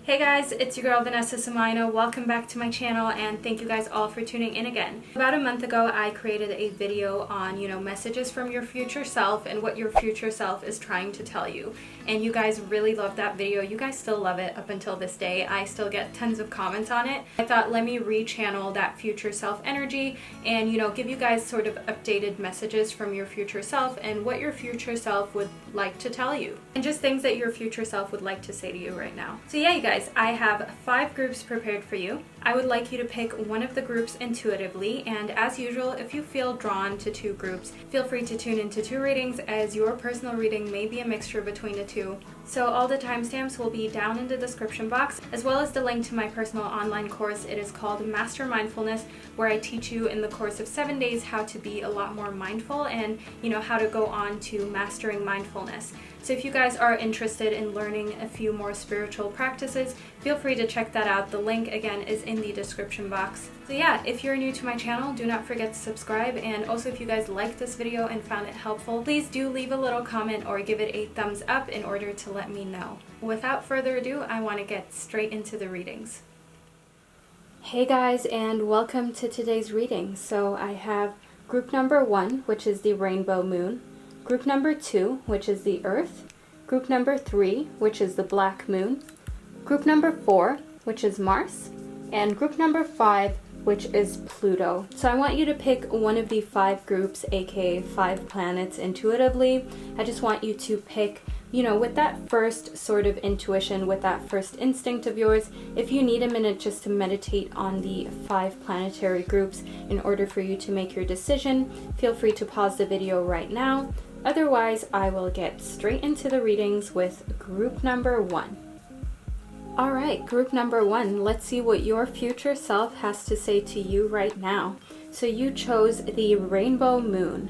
Hey guys, it's your girl Vanessa. Welcome back to my channel and thank you guys all for tuning in again. About a month ago I created a video on, messages from your future self and what your future self is trying to tell you. And you guys really loved that video. You guys still love it up until this day. I still get tons of comments on it. I thought let me rechannel that future self energy and give you guys sort of updated messages from your future self and what your future self would like to tell you. And just things that your future self would like to say to you right now. So yeah, you guys, I have 5 groups prepared for you. I would like you to pick one of the groups intuitively, and as usual, if you feel drawn to 2 groups, feel free to tune into 2 readings, as your personal reading may be a mixture between the 2. So all the timestamps will be down in the description box, as well as the link to my personal online course. It is called Master Mindfulness, where I teach you in the course of 7 days how to be a lot more mindful and how to go on to mastering mindfulness. So if you guys are interested in learning a few more spiritual practices, feel free to check that out. The link again is in the description box. So yeah, if you're new to my channel, do not forget to subscribe, and also if you guys liked this video and found it helpful, please do leave a little comment or give it a thumbs up in order to let me know. Without further ado, I want to get straight into the readings. Hey guys, and welcome to today's reading. So I have group number 1, which is the rainbow moon, group number 2, which is the earth, group number 3, which is the black moon, group number 4, which is Mars, and group number 5, which is Pluto. So I want you to pick one of the 5 groups, aka 5 planets, intuitively. I just want you to pick, with that first sort of intuition, with that first instinct of yours. If you need a minute just to meditate on the 5 planetary groups in order for you to make your decision, feel free to pause the video right now. Otherwise, I will get straight into the readings with group number 1. Alright, group number 1, let's see what your future self has to say to you right now. So you chose the rainbow moon.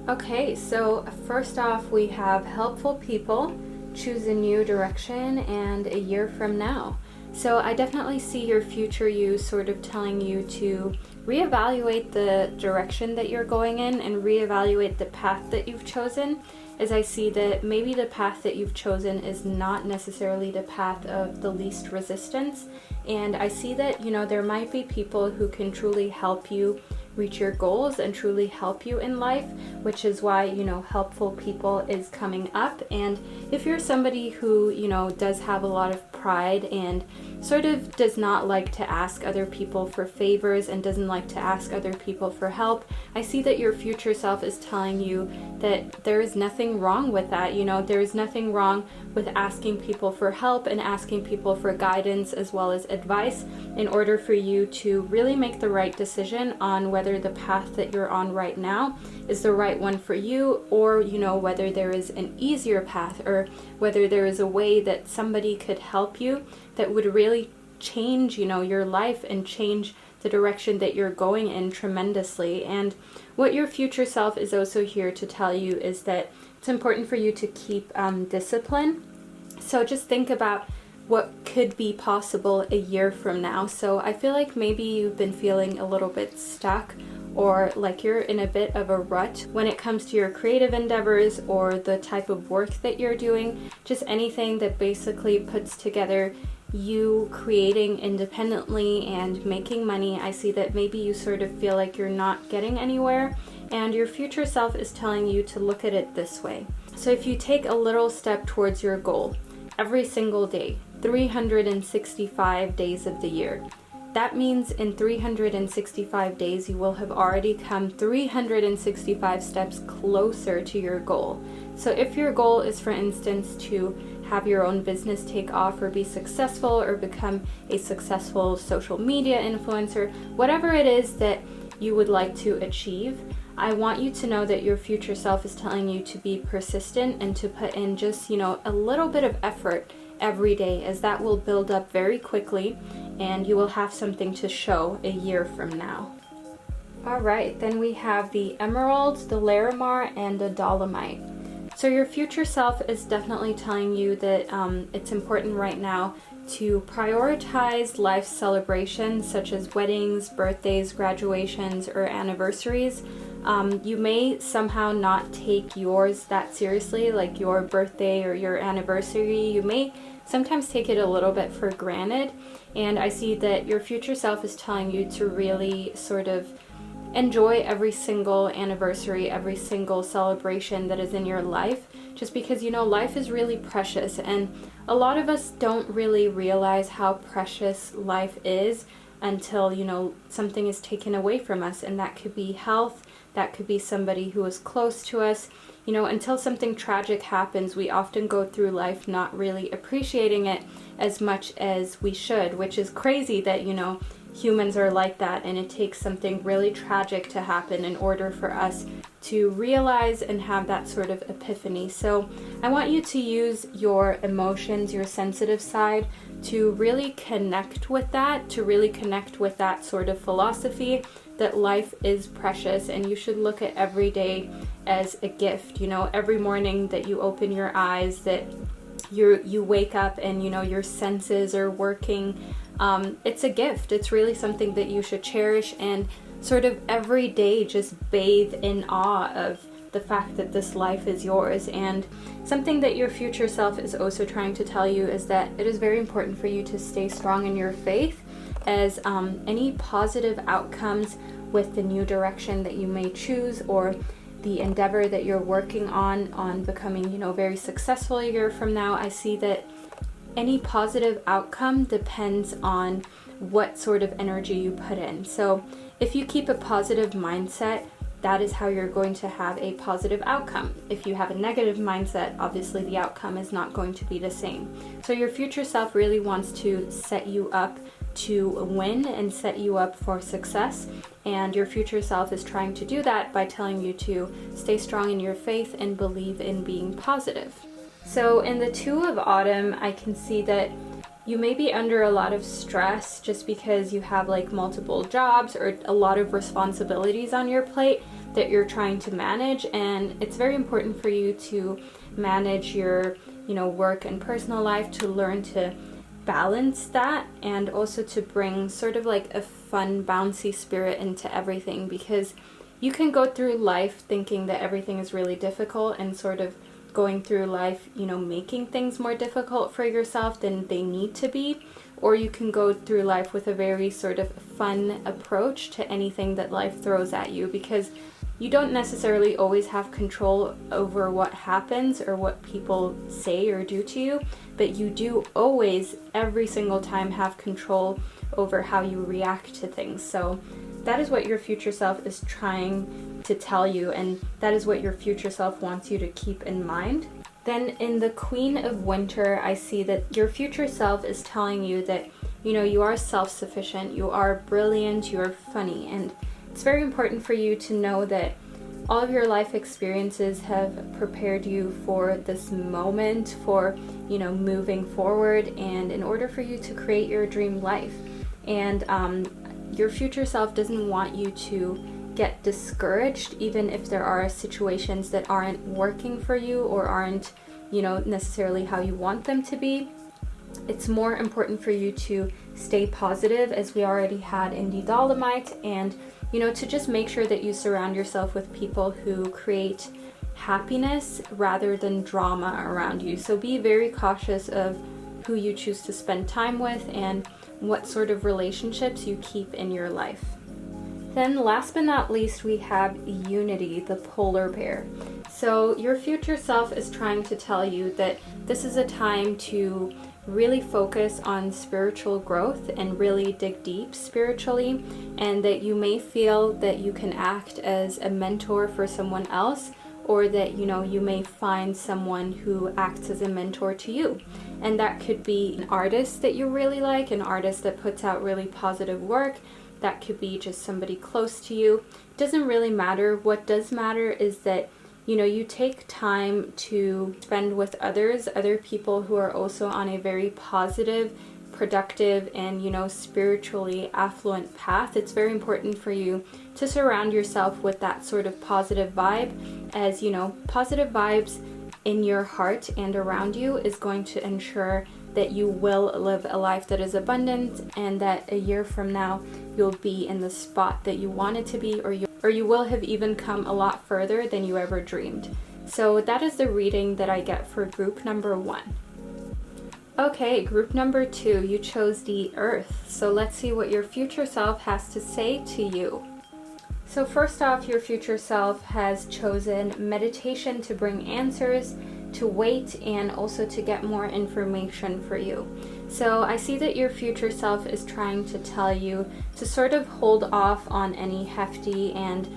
Okay, so first off we have helpful people, choose a new direction, and a year from now. So I definitely see your future you sort of telling you to reevaluate the direction that you're going in and reevaluate the path that you've chosen, as I see that maybe the path that you've chosen is not necessarily the path of the least resistance. And I see that, there might be people who can truly help you reach your goals and truly help you in life, which is why, helpful people is coming up. And if you're somebody who, does have a lot of pride and sort of does not like to ask other people for favors and doesn't like to ask other people for help, I see that your future self is telling you that there is nothing wrong with that. There is nothing wrong with asking people for help and asking people for guidance as well as advice in order for you to really make the right decision on whether the path that you're on right now is the right one for you, or whether there is an easier path, or whether there is a way that somebody could help you that would really change your life and change the direction that you're going in tremendously. And what your future self is also here to tell you is that it's important for you to keep discipline. So just think about what could be possible a year from now. So I feel like maybe you've been feeling a little bit stuck, or like you're in a bit of a rut when it comes to your creative endeavors or the type of work that you're doing, just anything that basically puts together you creating independently and making money. I see that maybe you sort of feel like you're not getting anywhere, and your future self is telling you to look at it this way. So if you take a little step towards your goal every single day, 365 days of the year, that means in 365 days you will have already come 365 steps closer to your goal. So if your goal is, for instance, to have your own business take off or be successful or become a successful social media influencer, whatever it is that you would like to achieve, I want you to know that your future self is telling you to be persistent and to put in just, a little bit of effort every day, as that will build up very quickly and you will have something to show a year from now. Alright, then we have the emerald, the larimar, and the dolomite. So your future self is definitely telling you that it's important right now to prioritize life celebrations such as weddings, birthdays, graduations, or anniversaries You may somehow not take yours that seriously, like your birthday or your anniversary. You may sometimes take it a little bit for granted, and I see that your future self is telling you to really sort of enjoy every single anniversary, every single celebration that is in your life, just because, you know, life is really precious, and a lot of us don't really realize how precious life is until, you know, something is taken away from us, and that could be health, that could be somebody who is close to us. You know, until something tragic happens, we often go through life not really appreciating it as much as we should, which is crazy that, you know, humans are like that, and it takes something really tragic to happen in order for us to realize and have that sort of epiphany. So I want you to use your emotions, your sensitive side, to really connect with that, sort of philosophy that life is precious, and you should look at every day as a gift. You know, every morning that you open your eyes, that you wake up and, you know, your senses are working. It's a gift. It's really something that you should cherish, and sort of every day just bathe in awe of the fact that this life is yours. And something that your future self is also trying to tell you is that it is very important for you to stay strong in your faith, as any positive outcomes with the new direction that you may choose, or the endeavor that you're working on becoming, you know, very successful a year from now, I see that any positive outcome depends on what sort of energy you put in. So if you keep a positive mindset, that is how you're going to have a positive outcome. If you have a negative mindset, obviously the outcome is not going to be the same. So your future self really wants to set you up to win and set you up for success, and your future self is trying to do that by telling you to stay strong in your faith and believe in being positive. So in the Two of Autumn, I can see that you may be under a lot of stress just because you have like multiple jobs or a lot of responsibilities on your plate that you're trying to manage, and it's very important for you to manage your, you know, work and personal life, to learn to balance that, and also to bring sort of like a fun, bouncy spirit into everything, because you can go through life thinking that everything is really difficult and sort of going through life, you know, making things more difficult for yourself than they need to be, or you can go through life with a very sort of fun approach to anything that life throws at you, because you don't necessarily always have control over what happens or what people say or do to you, but you do always, every single time, have control over how you react to things. So that is what your future self is trying to tell you, and that is what your future self wants you to keep in mind. Then in the Queen of Winter, I see that your future self is telling you that, you know, you are self-sufficient, you are brilliant, you are funny, and it's very important for you to know that all of your life experiences have prepared you for this moment, for, you know, moving forward, and in order for you to create your dream life. And your future self doesn't want you to get discouraged, even if there are situations that aren't working for you or aren't, you know, necessarily how you want them to be. It's more important for you to stay positive, as we already had in the Dolomite, and, you know, to just make sure that you surround yourself with people who create happiness rather than drama around you. So be very cautious of who you choose to spend time with and what sort of relationships you keep in your life. Then last but not least, we have Unity, the polar bear. So your future self is trying to tell you that this is a time to really focus on spiritual growth and really dig deep spiritually, and that you may feel that you can act as a mentor for someone else, or that, you know, you may find someone who acts as a mentor to you. And that could be an artist that you really like, an artist that puts out really positive work. That could be just somebody close to you. It doesn't really matter. What does matter is that, you know, you take time to spend with others, other people who are also on a very positive, productive, and, you know, spiritually affluent path. It's very important for you to surround yourself with that sort of positive vibe, as, you know, positive vibes in your heart and around you is going to ensure that you will live a life that is abundant, and that a year from now you'll be in the spot that you wanted to be, or or you will have even come a lot further than you ever dreamed. So that is the reading that I get for group number 1. Okay, group number 2, you chose the Earth. So let's see what your future self has to say to you. So first off, your future self has chosen meditation to bring answers, to wait, and also to get more information for you. So I see that your future self is trying to tell you to sort of hold off on any hefty and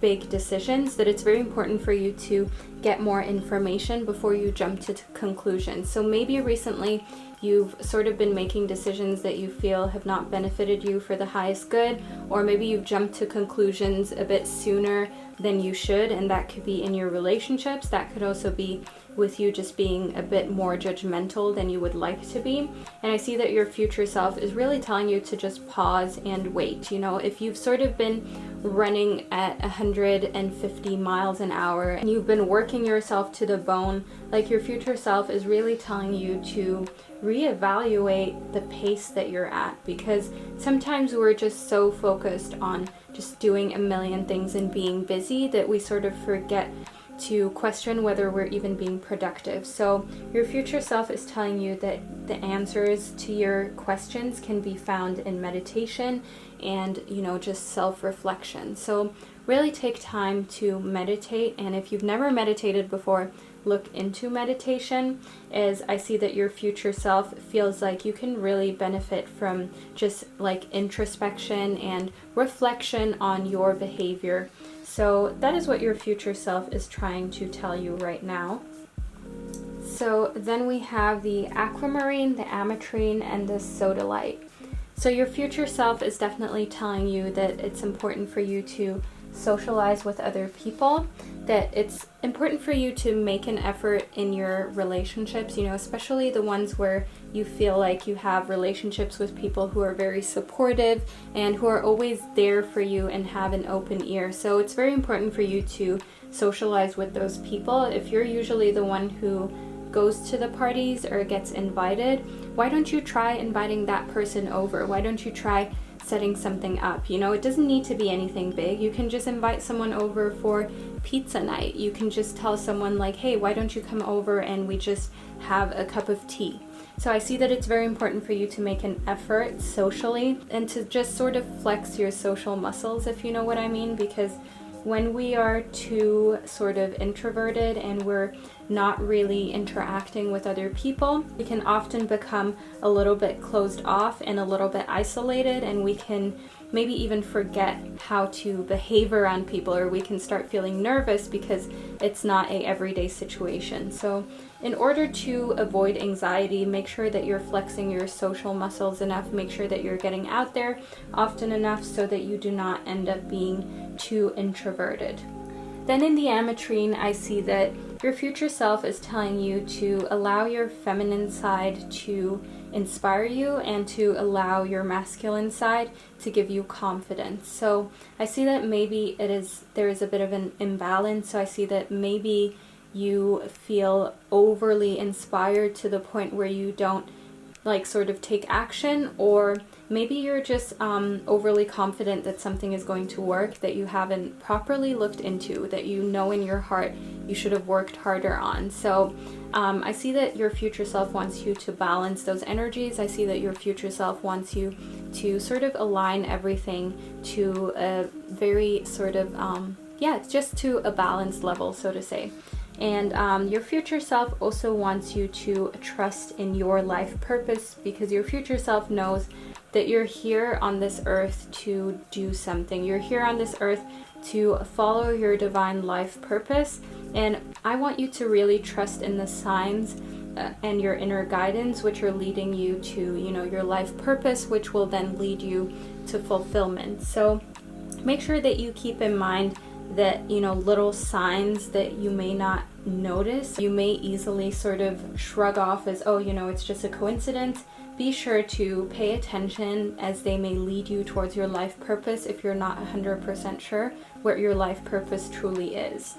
big decisions, that it's very important for you to get more information before you jump to conclusions. So maybe recently you've sort of been making decisions that you feel have not benefited you for the highest good, or maybe you've jumped to conclusions a bit sooner than you should, and that could be in your relationships. That could also be with you just being a bit more judgmental than you would like to be. And I see that your future self is really telling you to just pause and wait. You know, if you've sort of been running at 150 miles an hour and you've been working yourself to the bone, like, your future self is really telling you to reevaluate the pace that you're at, because sometimes we're just so focused on just doing a million things and being busy that we sort of forget to question whether we're even being productive. So your future self is telling you that the answers to your questions can be found in meditation and, you know, just self-reflection. So really take time to meditate, and if you've never meditated before, look into meditation, as I see that your future self feels like you can really benefit from just like introspection and reflection on your behavior. So that is what your future self is trying to tell you right now. So then we have the aquamarine, the ametrine, and the sodalite. So your future self is definitely telling you that it's important for you to socialize with other people, that it's important for you to make an effort in your relationships, you know, especially the ones where you feel like you have relationships with people who are very supportive and who are always there for you and have an open ear. So it's very important for you to socialize with those people. If you're usually the one who goes to the parties or gets invited, why don't you try inviting that person over? Why don't you try setting something up? You know, it doesn't need to be anything big. You can just invite someone over for pizza night. You can just tell someone like, hey, why don't you come over and we just have a cup of tea? So I see that it's very important for you to make an effort socially and to just sort of flex your social muscles, if you know what I mean, because when we are too sort of introverted and we're not really interacting with other people, we can often become a little bit closed off and a little bit isolated, and we can maybe even forget how to behave around people, or we can start feeling nervous because it's not a everyday situation. So in order to avoid anxiety, make sure that you're flexing your social muscles enough, make sure that you're getting out there often enough so that you do not end up being too introverted. Then in the ametrine, I see that your future self is telling you to allow your feminine side to inspire you and to allow your masculine side to give you confidence. So I see that maybe there is a bit of an imbalance. So I see that maybe you feel overly inspired to the point where you don't like sort of take action, or maybe you're just overly confident that something is going to work that you haven't properly looked into, that you know in your heart you should have worked harder on. So I see that your future self wants you to balance those energies. I see that your future self wants you to sort of align everything to a very sort of, just to a balanced level, so to say. And your future self also wants you to trust in your life purpose, because your future self knows that you're here on this earth to do something. You're here on this earth to follow your divine life purpose. And I want you to really trust in the signs and your inner guidance, which are leading you to, your life purpose, which will then lead you to fulfillment. So make sure that you keep in mind that, little signs that you may not notice, you may easily sort of shrug off as, it's just a coincidence. Be sure to pay attention, as they may lead you towards your life purpose if you're not 100% sure what your life purpose truly is.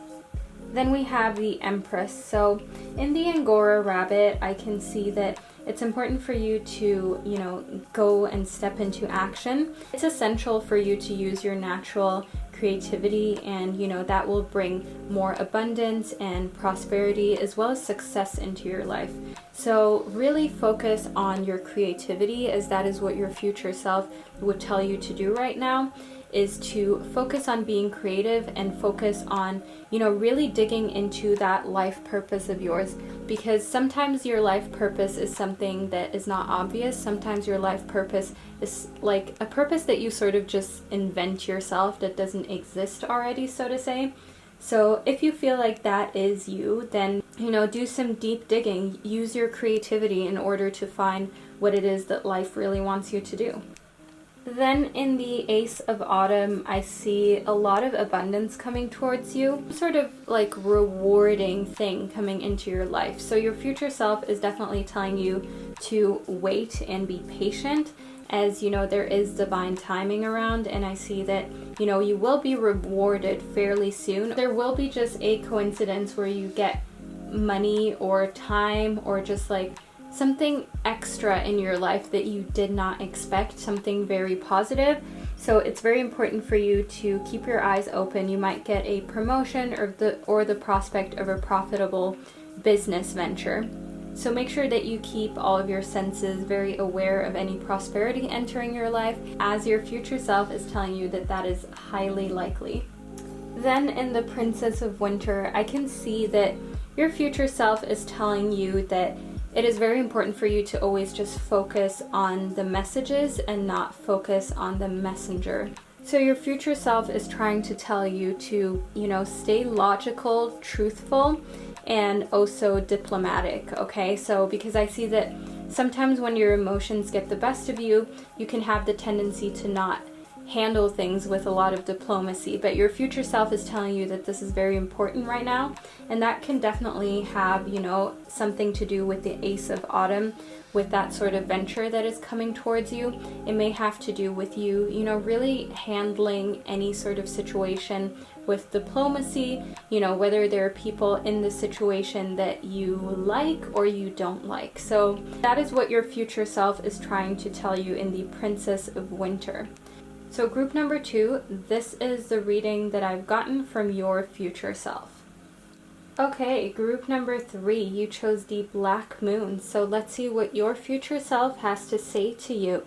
Then we have the Empress. So in the Angora rabbit, I can see that it's important for you to, go and step into action. It's essential for you to use your natural creativity, and you know, that will bring more abundance and prosperity as well as success into your life. So really focus on your creativity, as that is what your future self would tell you to do right now, is to focus on being creative and focus on, you know, really digging into that life purpose of yours. Because sometimes your life purpose is something that is not obvious. Sometimes your life purpose is like a purpose that you sort of just invent yourself, that doesn't exist already, so to say. So if you feel like that is you, then, you know, do some deep digging. Use your creativity in order to find what it is that life really wants you to do. Then in the Ace of Autumn, I see a lot of abundance coming towards you, sort of like rewarding thing coming into your life. So your future self is definitely telling you to wait and be patient, as you know, there is divine timing around, and I see that, you know, you will be rewarded fairly soon. There will be just a coincidence where you get money or time or just like something extra in your life that you did not expect, something very positive. So it's very important for you to keep your eyes open. You might get a promotion or the prospect of a profitable business venture. So make sure that you keep all of your senses very aware of any prosperity entering your life, as your future self is telling you that that is highly likely. Then in the Princess of Winter, I can see that your future self is telling you that it is very important for you to always just focus on the messages and not focus on the messenger. So your future self is trying to tell you to, you know, stay logical, truthful, and also diplomatic, okay? So because I see that sometimes when your emotions get the best of you, you can have the tendency to not handle things with a lot of diplomacy, but your future self is telling you that this is very important right now, and that can definitely have, you know, something to do with the Ace of Autumn, with that sort of venture that is coming towards you. It may have to do with you, you know, really handling any sort of situation with diplomacy, you know, whether there are people in the situation that you like or you don't like. So that is what your future self is trying to tell you in the Princess of Winter. So group number 2, this is the reading that I've gotten from your future self. Okay, group number 3, you chose the Black Moon. So let's see what your future self has to say to you.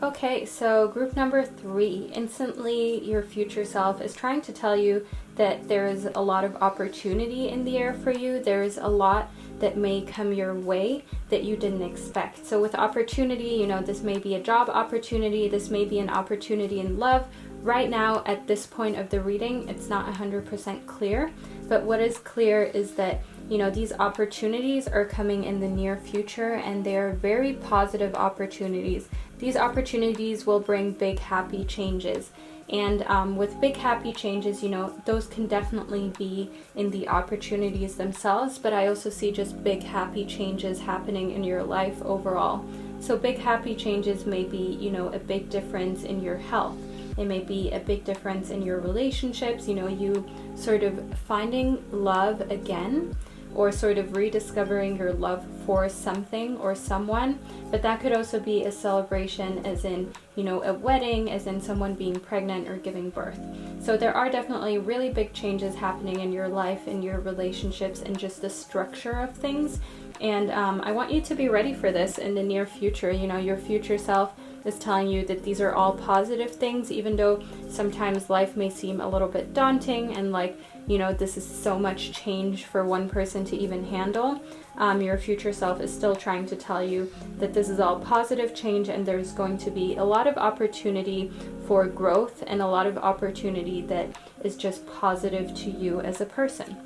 Okay, so group number 3, instantly your future self is trying to tell you that there is a lot of opportunity in the air for you. There is a lot that may come your way that you didn't expect. So with opportunity, you know, this may be a job opportunity, this may be an opportunity in love. Right now, at this point of the reading, it's not 100% clear, but what is clear is that, you know, these opportunities are coming in the near future, and they are very positive opportunities. These opportunities will bring big happy changes. And with big happy changes, you know, those can definitely be in the opportunities themselves, but I also see just big happy changes happening in your life overall. So big happy changes may be, you know, a big difference in your health. It may be a big difference in your relationships, you know, you sort of finding love again, or sort of rediscovering your love for something or someone. But that could also be a celebration, as in, you know, a wedding, as in someone being pregnant or giving birth. So there are definitely really big changes happening in your life, in your relationships, and just the structure of things. And I want you to be ready for this in the near future. You know, your future self is telling you that these are all positive things, even though sometimes life may seem a little bit daunting and like, you know, this is so much change for one person to even handle. Your future self is still trying to tell you that this is all positive change, and there's going to be a lot of opportunity for growth and a lot of opportunity that is just positive to you as a person.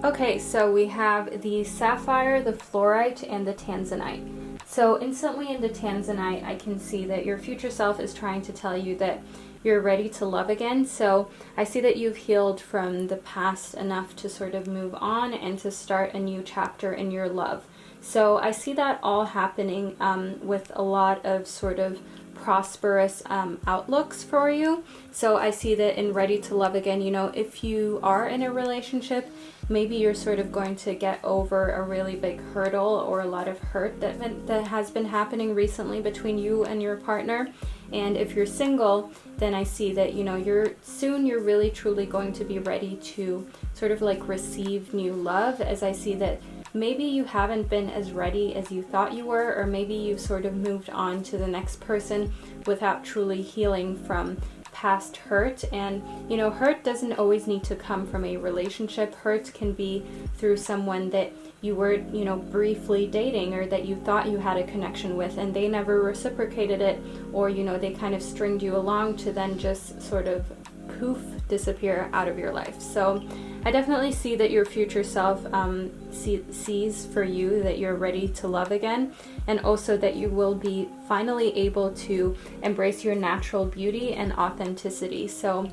Okay, so we have the sapphire, the fluorite, and the tanzanite. So instantly in the tanzanite, I can see that your future self is trying to tell you that you're ready to love again. So I see that you've healed from the past enough to sort of move on and to start a new chapter in your love. So I see that all happening with a lot of sort of prosperous outlooks for you. So I see that in Ready to Love Again, you know, if you are in a relationship, maybe you're sort of going to get over a really big hurdle or a lot of hurt that has been happening recently between you and your partner. And if you're single, then I see that, you know, you're really truly going to be ready to sort of like receive new love, as I see that maybe you haven't been as ready as you thought you were, or maybe you've sort of moved on to the next person without truly healing from past hurt. And you know, hurt doesn't always need to come from a relationship. Hurt can be through someone that you were, you know, briefly dating, or that you thought you had a connection with and they never reciprocated it, or you know, they kind of stringed you along to then just sort of poof, disappear out of your life. So I definitely see that your future self sees for you that you're ready to love again, and also that you will be finally able to embrace your natural beauty and authenticity. So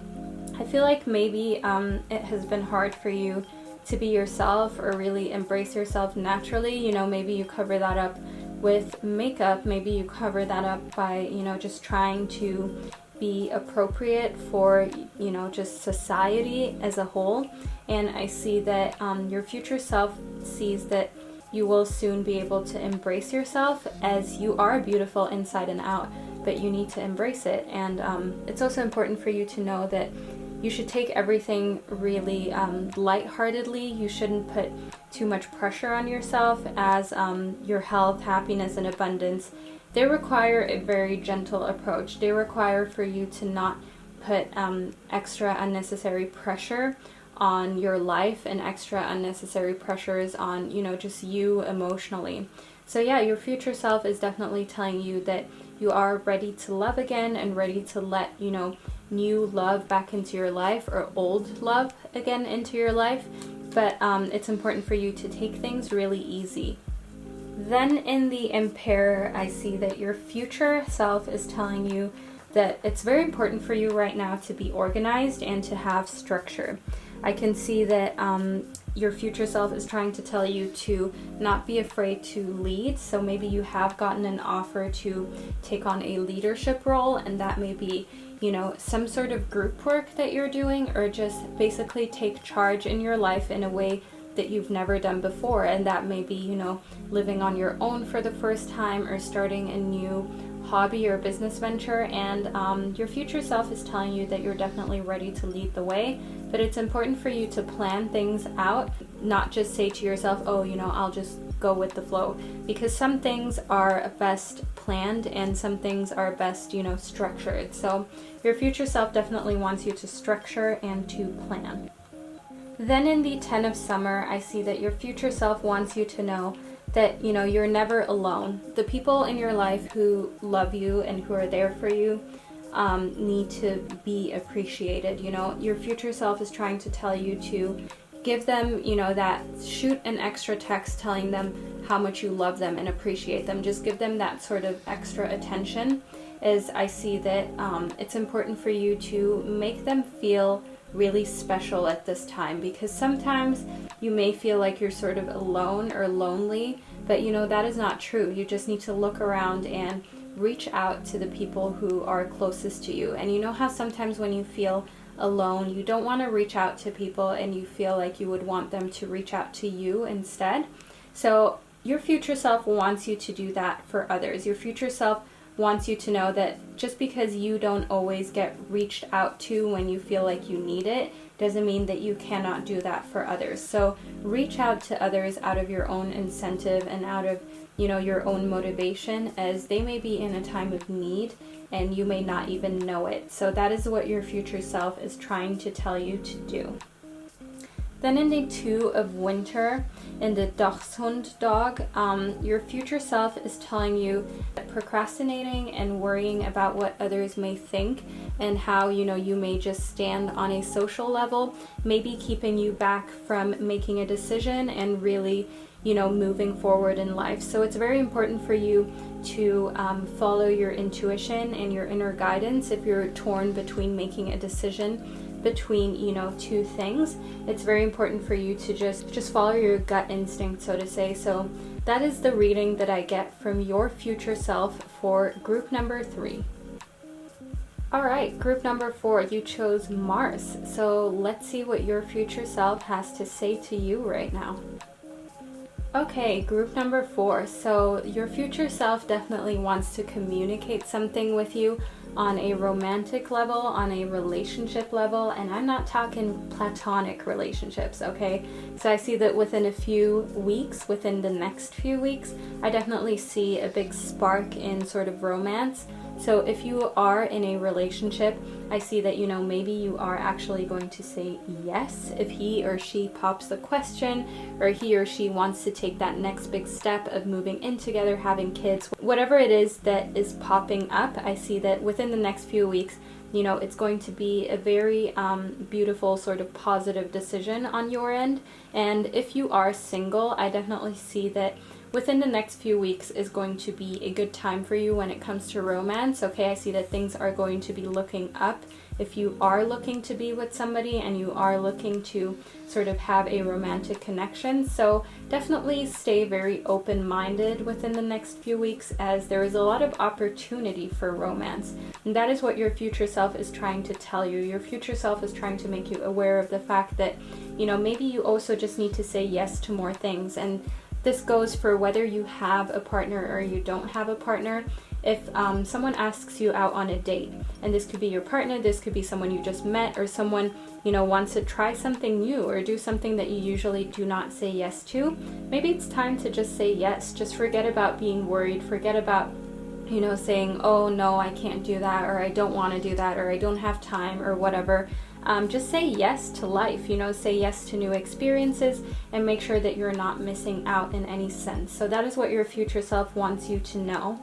I feel like maybe it has been hard for you to be yourself or really embrace yourself naturally. You know, maybe you cover that up with makeup, maybe you cover that up by, you know, just trying to be appropriate for, you know, just society as a whole. And I see that your future self sees that you will soon be able to embrace yourself as you are beautiful inside and out, but you need to embrace it. And it's also important for you to know that you should take everything really lightheartedly. You shouldn't put too much pressure on yourself, as your health, happiness, and abundance, they require a very gentle approach. They require for you to not put extra unnecessary pressure on your life and extra unnecessary pressures on, you know, just you emotionally. So yeah, your future self is definitely telling you that you are ready to love again and ready to let, you know, new love back into your life, or old love again into your life. But it's important for you to take things really easy. Then in the Emperor, I see that your future self is telling you that it's very important for you right now to be organized and to have structure. I can see that your future self is trying to tell you to not be afraid to lead. So maybe you have gotten an offer to take on a leadership role, and that may be, you know, some sort of group work that you're doing, or just basically take charge in your life in a way that you've never done before. And that may be, you know, living on your own for the first time, or starting a new hobby or business venture. And your future self is telling you that you're definitely ready to lead the way, but it's important for you to plan things out, not just say to yourself, oh, you know, I'll just go with the flow, because some things are best planned and some things are best, you know, structured. So your future self definitely wants you to structure and to plan. Then in the 10 of Summer, I see that your future self wants you to know that, you know, you're never alone. The people in your life who love you and who are there for you need to be appreciated. You know, your future self is trying to tell you to give them, you know, that, shoot an extra text telling them how much you love them and appreciate them. Just give them that sort of extra attention, as I see that it's important for you to make them feel really special at this time, because sometimes you may feel like you're sort of alone or lonely, but you know, that is not true. You just need to look around and reach out to the people who are closest to you. And you know how sometimes when you feel alone, you don't want to reach out to people, and you feel like you would want them to reach out to you instead. So your future self wants you to do that for others. Your future self wants you to know that just because you don't always get reached out to when you feel like you need it, doesn't mean that you cannot do that for others. So reach out to others out of your own incentive and out of, you know, your own motivation, as they may be in a time of need and you may not even know it. So that is what your future self is trying to tell you to do. Then in the 2 of Winter, in the Dachshund dog, your future self is telling you that procrastinating and worrying about what others may think, and how, you know, you may just stand on a social level, may be keeping you back from making a decision and really, you know, moving forward in life. So it's very important for you to follow your intuition and your inner guidance. If you're torn between making a decision between, you know, two things, it's very important for you to just follow your gut instinct, so to say. So that is the reading that I get from your future self for group number 3. All right, group number 4, you chose Mars. So let's see what your future self has to say to you right now. Okay, group number 4. So your future self definitely wants to communicate something with you on a romantic level, on a relationship level, and I'm not talking platonic relationships, okay? So I see that within a few weeks, within the next few weeks, I definitely see a big spark in sort of romance. So if you are in a relationship, I see that, maybe you are actually going to say yes if he or she pops the question, or he or she wants to take that next big step of moving in together, having kids. Whatever it is that is popping up, I see that within the next few weeks, it's going to be a very beautiful sort of positive decision on your end. And if you are single, I definitely see that within the next few weeks is going to be a good time for you when it comes to romance. Okay, I see that things are going to be looking up if you are looking to be with somebody and you are looking to sort of have a romantic connection. So definitely stay very open-minded within the next few weeks, as there is a lot of opportunity for romance. And that is what your future self is trying to tell you. Your future self is trying to make you aware of the fact that, maybe you also just need to say yes to more things. And this goes for whether you have a partner or you don't have a partner. If someone asks you out on a date, and this could be your partner, this could be someone you just met, or someone, wants to try something new or do something that you usually do not say yes to, maybe it's time to just say yes. Just forget about being worried, forget about, saying, oh no, I can't do that, or I don't want to do that, or I don't have time, or whatever. Just say yes to life, say yes to new experiences, and make sure that you're not missing out in any sense. So that is what your future self wants you to know.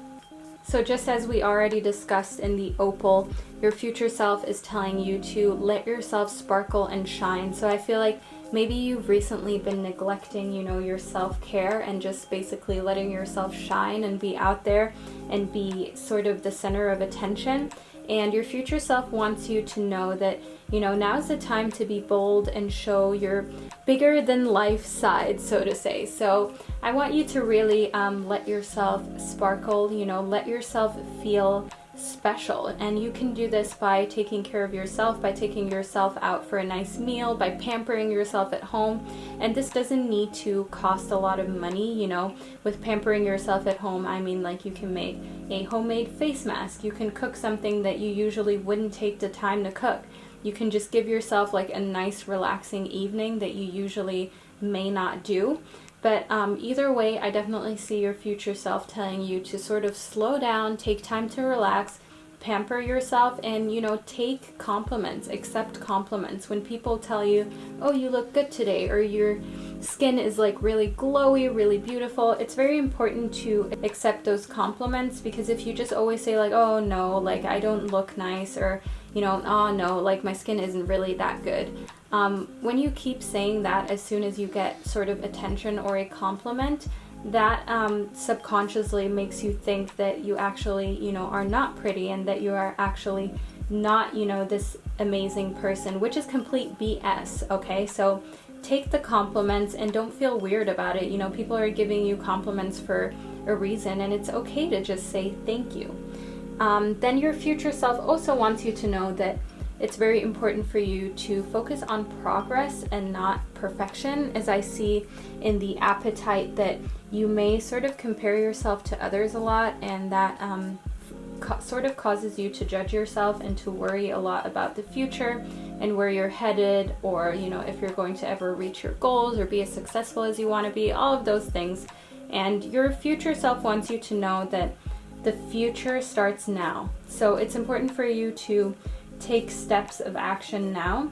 So just as we already discussed in the opal, your future self is telling you to let yourself sparkle and shine. So I feel like maybe you've recently been neglecting, your self-care and just basically letting yourself shine and be out there and be sort of the center of attention. And your future self wants you to know that, now's the time to be bold and show your bigger than life side, so to say. So I want you to really let yourself sparkle, let yourself feel special. And you can do this by taking care of yourself, by taking yourself out for a nice meal, by pampering yourself at home. And this doesn't need to cost a lot of money, with pampering yourself at home. I mean, like, you can make a homemade face mask. You can cook something that you usually wouldn't take the time to cook. You can just give yourself like a nice relaxing evening that you usually may not do. But either way, I definitely see your future self telling you to sort of slow down, take time to relax, pamper yourself, and, take compliments, accept compliments. When people tell you, oh, you look good today, or your skin is like really glowy, really beautiful, it's very important to accept those compliments, because if you just always say like, oh no, like I don't look nice, or, oh no, like my skin isn't really that good. When you keep saying that, as soon as you get sort of attention or a compliment, that subconsciously makes you think that you actually, are not pretty, and that you are actually not, this amazing person, which is complete BS, okay? So take the compliments and don't feel weird about it. People are giving you compliments for a reason, and it's okay to just say thank you. Then your future self also wants you to know that it's very important for you to focus on progress and not perfection, as I see in the appetite that you may sort of compare yourself to others a lot, and that sort of causes you to judge yourself and to worry a lot about the future and where you're headed, or if you're going to ever reach your goals or be as successful as you want to be, all of those things. And your future self wants you to know that the future starts now. So it's important for you to take steps of action now,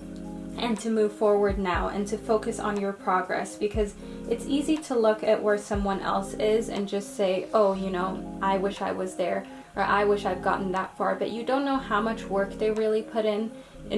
and to move forward now, and to focus on your progress, because it's easy to look at where someone else is and just say, oh, I wish I was there, or I wish I've gotten that far, but you don't know how much work they really put in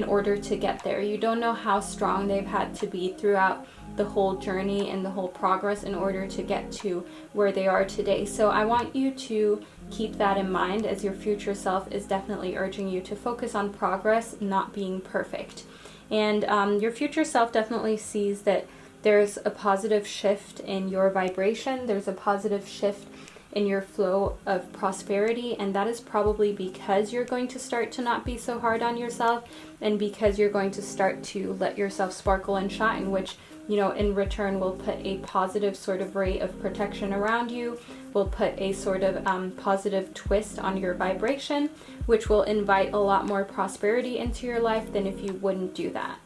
order to get there. You don't know how strong they've had to be throughout the whole journey and the whole progress in order to get to where they are today. So I want you to keep that in mind, as your future self is definitely urging you to focus on progress, not being perfect. And your future self definitely sees that there's a positive shift in your vibration, there's a positive shift in your flow of prosperity, and that is probably because you're going to start to not be so hard on yourself, and because you're going to start to let yourself sparkle and shine, which, you know, in return will put a positive sort of ray of protection around you, will put a sort of positive twist on your vibration, which will invite a lot more prosperity into your life than if you wouldn't do that.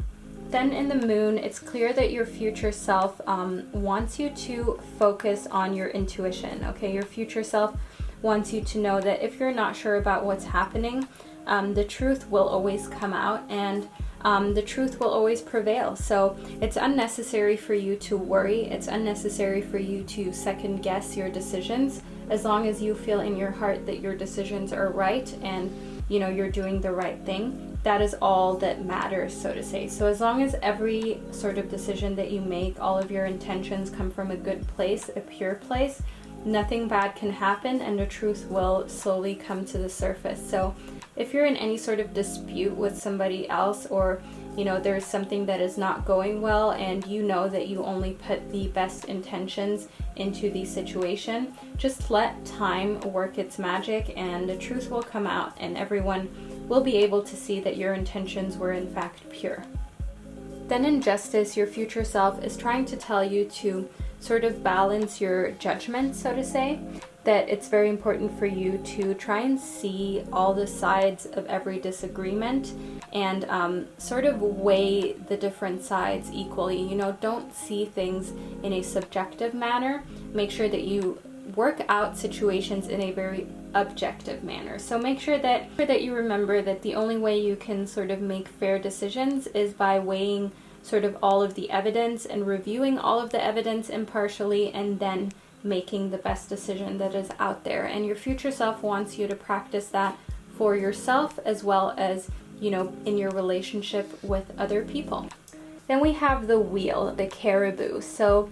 Then in the moon, it's clear that your future self wants you to focus on your intuition, okay? Your future self wants you to know that if you're not sure about what's happening, the truth will always come out, and the truth will always prevail. So it's unnecessary for you to worry. It's unnecessary for you to second guess your decisions, as long as you feel in your heart that your decisions are right and, you know, you're doing the right thing. That is all that matters, so to say. So as long as every sort of decision that you make, all of your intentions come from a good place, a pure place, nothing bad can happen, and the truth will slowly come to the surface. So if you're in any sort of dispute with somebody else, or, you know, there's something that is not going well, and you know that you only put the best intentions into the situation, just let time work its magic, and the truth will come out, and everyone will be able to see that your intentions were in fact pure. Then in justice, your future self is trying to tell you to sort of balance your judgment, so to say, that it's very important for you to try and see all the sides of every disagreement, and sort of weigh the different sides equally. You know, don't see things in a subjective manner. Make sure that you work out situations in a very objective manner. So make sure that you remember that the only way you can sort of make fair decisions is by weighing sort of all of the evidence and reviewing all of the evidence impartially, and then making the best decision that is out there. And your future self wants you to practice that for yourself, as well as, you know, in your relationship with other people. Then we have the wheel, the caribou. So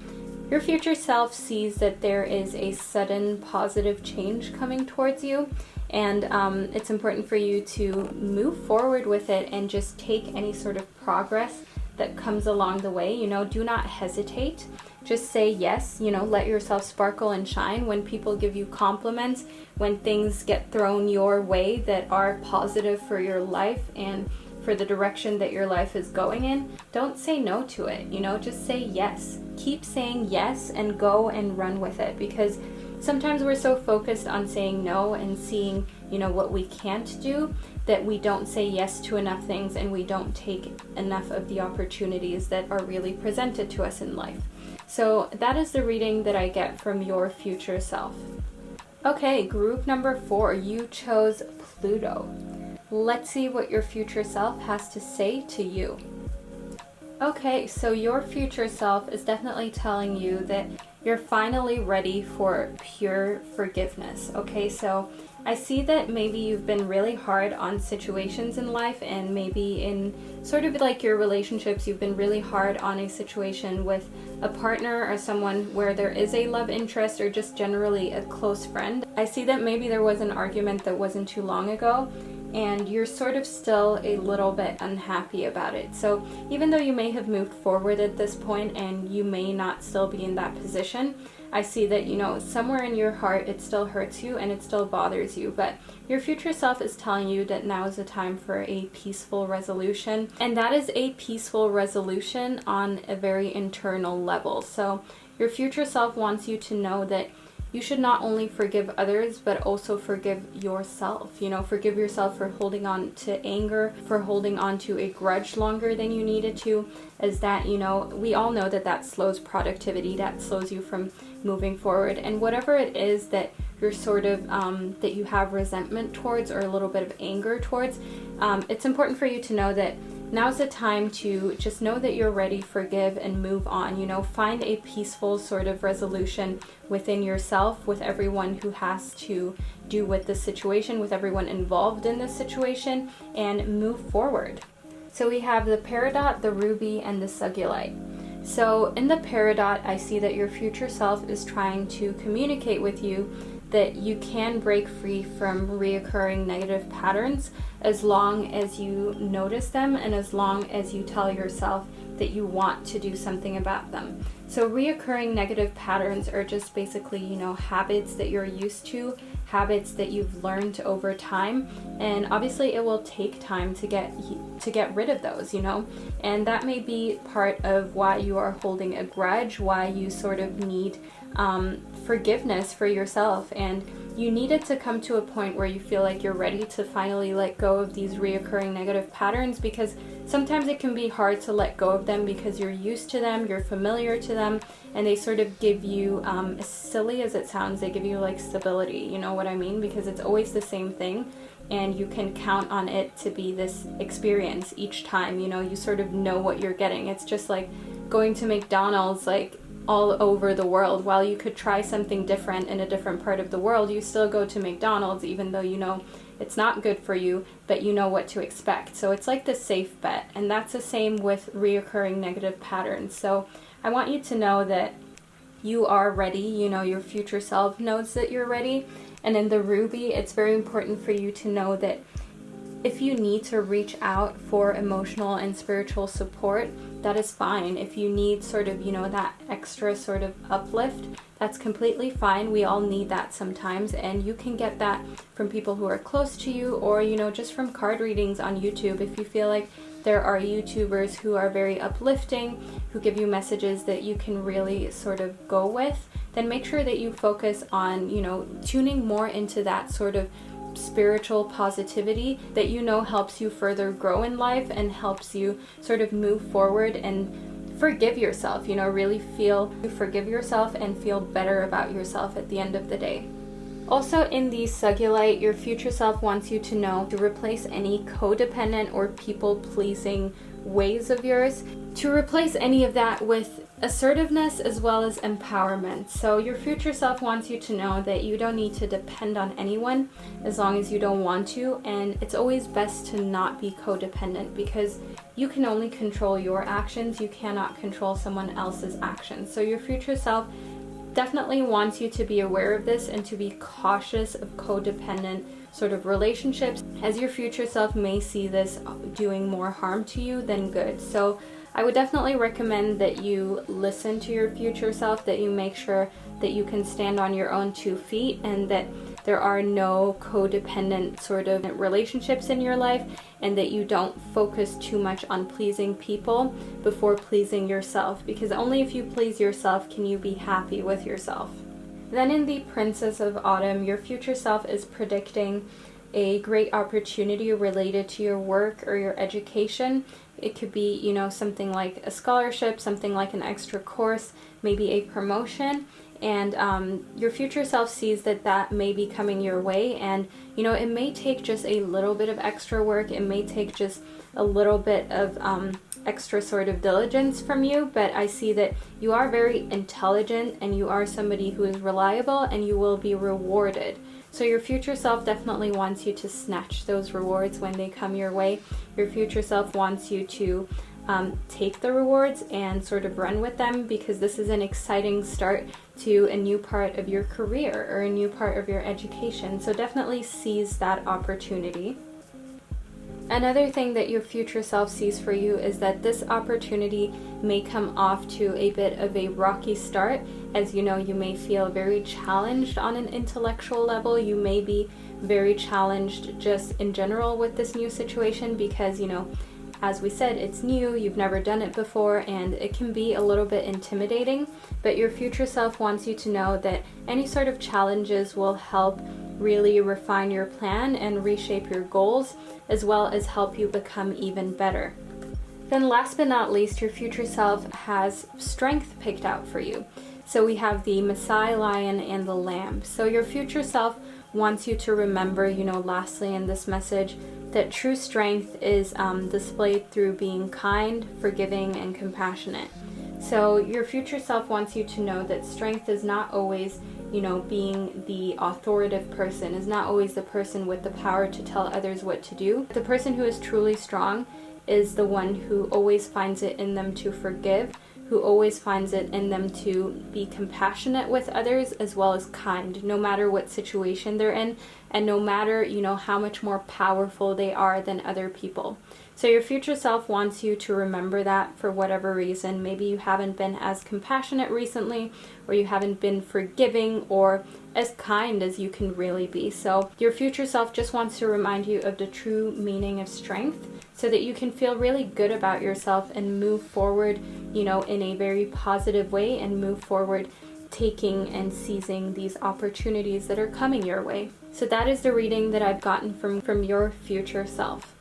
your future self sees that there is a sudden positive change coming towards you, and it's important for you to move forward with it and just take any sort of progress that comes along the way. You know, do not hesitate. Just say yes, you know, let yourself sparkle and shine. When people give you compliments, when things get thrown your way that are positive for your life and for the direction that your life is going in, don't say no to it. You know, just say yes. Keep saying yes and go and run with it, because sometimes we're so focused on saying no and seeing, you know, what we can't do, that we don't say yes to enough things, and we don't take enough of the opportunities that are really presented to us in life. So that is the reading that I get from your future self. Okay, group number 4, you chose Pluto. Let's see what your future self has to say to you. Okay, so your future self is definitely telling you that you're finally ready for pure forgiveness. Okay, so I see that maybe you've been really hard on situations in life, and maybe in sort of like your relationships, you've been really hard on a situation with a partner or someone where there is a love interest, or just generally a close friend. I see that maybe there was an argument that wasn't too long ago, and you're sort of still a little bit unhappy about it. So even though you may have moved forward at this point and you may not still be in that position, I see that, you know, somewhere in your heart it still hurts you and it still bothers you, but your future self is telling you that now is the time for a peaceful resolution, and that is a peaceful resolution on a very internal level. So your future self wants you to know that you should not only forgive others, but also forgive yourself. You know, forgive yourself for holding on to anger, for holding on to a grudge longer than you needed to, as that, you know, we all know that that slows productivity, that slows you from moving forward. And whatever it is that you're sort of, that you have resentment towards, or a little bit of anger towards, it's important for you to know that now's the time to just know that you're ready, forgive, and move on. You know, find a peaceful sort of resolution within yourself, with everyone who has to do with this situation, with everyone involved in this situation, and move forward. So we have the peridot, the ruby, and the sugilite. So in the peridot, I see that your future self is trying to communicate with you that you can break free from reoccurring negative patterns, as long as you notice them and as long as you tell yourself that you want to do something about them. So reoccurring negative patterns are just basically, you know, habits that you're used to, habits that you've learned over time, and obviously it will take time to get rid of those, you know, and that may be part of why you are holding a grudge, why you sort of need forgiveness for yourself, and you need it to come to a point where you feel like you're ready to finally let go of these reoccurring negative patterns, because sometimes it can be hard to let go of them because you're used to them, you're familiar to them, and they sort of give you, as silly as it sounds, they give you like stability, you know what I mean? Because it's always the same thing, and you can count on it to be this experience each time, you know, you sort of know what you're getting. It's just like going to McDonald's, like, all over the world. While you could try something different in a different part of the world, you still go to McDonald's even though you know it's not good for you, but you know what to expect. So it's like the safe bet, and that's the same with reoccurring negative patterns. So I want you to know that you are ready, you know, your future self knows that you're ready. And in the Ruby, it's very important for you to know that if you need to reach out for emotional and spiritual support, that is fine. If you need sort of, you know, that extra sort of uplift, that's completely fine. We all need that sometimes, and you can get that from people who are close to you, or, you know, just from card readings on YouTube. If you feel like there are YouTubers who are very uplifting, who give you messages that you can really sort of go with, then make sure that you focus on, you know, tuning more into that sort of spiritual positivity that you know helps you further grow in life and helps you sort of move forward and forgive yourself, you know, really forgive yourself and feel better about yourself at the end of the day. Also in the Sugulite, your future self wants you to know to replace any codependent or people-pleasing ways of yours, to replace any of that with assertiveness as well as empowerment. So your future self wants you to know that you don't need to depend on anyone as long as you don't want to, and it's always best to not be codependent because you can only control your actions, you cannot control someone else's actions. So your future self definitely wants you to be aware of this and to be cautious of codependent sort of relationships, as your future self may see this doing more harm to you than good. So I would definitely recommend that you listen to your future self, that you make sure that you can stand on your own 2 feet, and that there are no codependent sort of relationships in your life, and that you don't focus too much on pleasing people before pleasing yourself, because only if you please yourself can you be happy with yourself. Then in the Princess of Autumn, your future self is predicting a great opportunity related to your work or your education. It could be, you know, something like a scholarship, something like an extra course, maybe a promotion, and your future self sees that that may be coming your way, and, you know, it may take just a little bit of extra work, it may take just a little bit of extra sort of diligence from you, but I see that you are very intelligent and you are somebody who is reliable and you will be rewarded. So your future self definitely wants you to snatch those rewards when they come your way. Your future self wants you to take the rewards and sort of run with them, because this is an exciting start to a new part of your career or a new part of your education. So definitely seize that opportunity. Another thing that your future self sees for you is that this opportunity may come off to a bit of a rocky start. As you know, you may feel very challenged on an intellectual level. You may be very challenged just in general with this new situation because, you know, as we said, it's new, you've never done it before, and it can be a little bit intimidating. But your future self wants you to know that any sort of challenges will help really refine your plan and reshape your goals, as well as help you become even better. Then last but not least, your future self has strength picked out for you. So we have the Maasai lion and the lamb. So your future self wants you to remember, you know, lastly in this message, that true strength is displayed through being kind, forgiving, and compassionate. So your future self wants you to know that strength is not always, you know, being the authoritative person, is not always the person with the power to tell others what to do. The person who is truly strong is the one who always finds it in them to forgive, who always finds it in them to be compassionate with others as well as kind, no matter what situation they're in, and no matter, you know, how much more powerful they are than other people. So your future self wants you to remember that for whatever reason. Maybe you haven't been as compassionate recently, or you haven't been forgiving or as kind as you can really be. So your future self just wants to remind you of the true meaning of strength, so that you can feel really good about yourself and move forward, you know, in a very positive way, and move forward taking and seizing these opportunities that are coming your way. So that is the reading that I've gotten from your future self.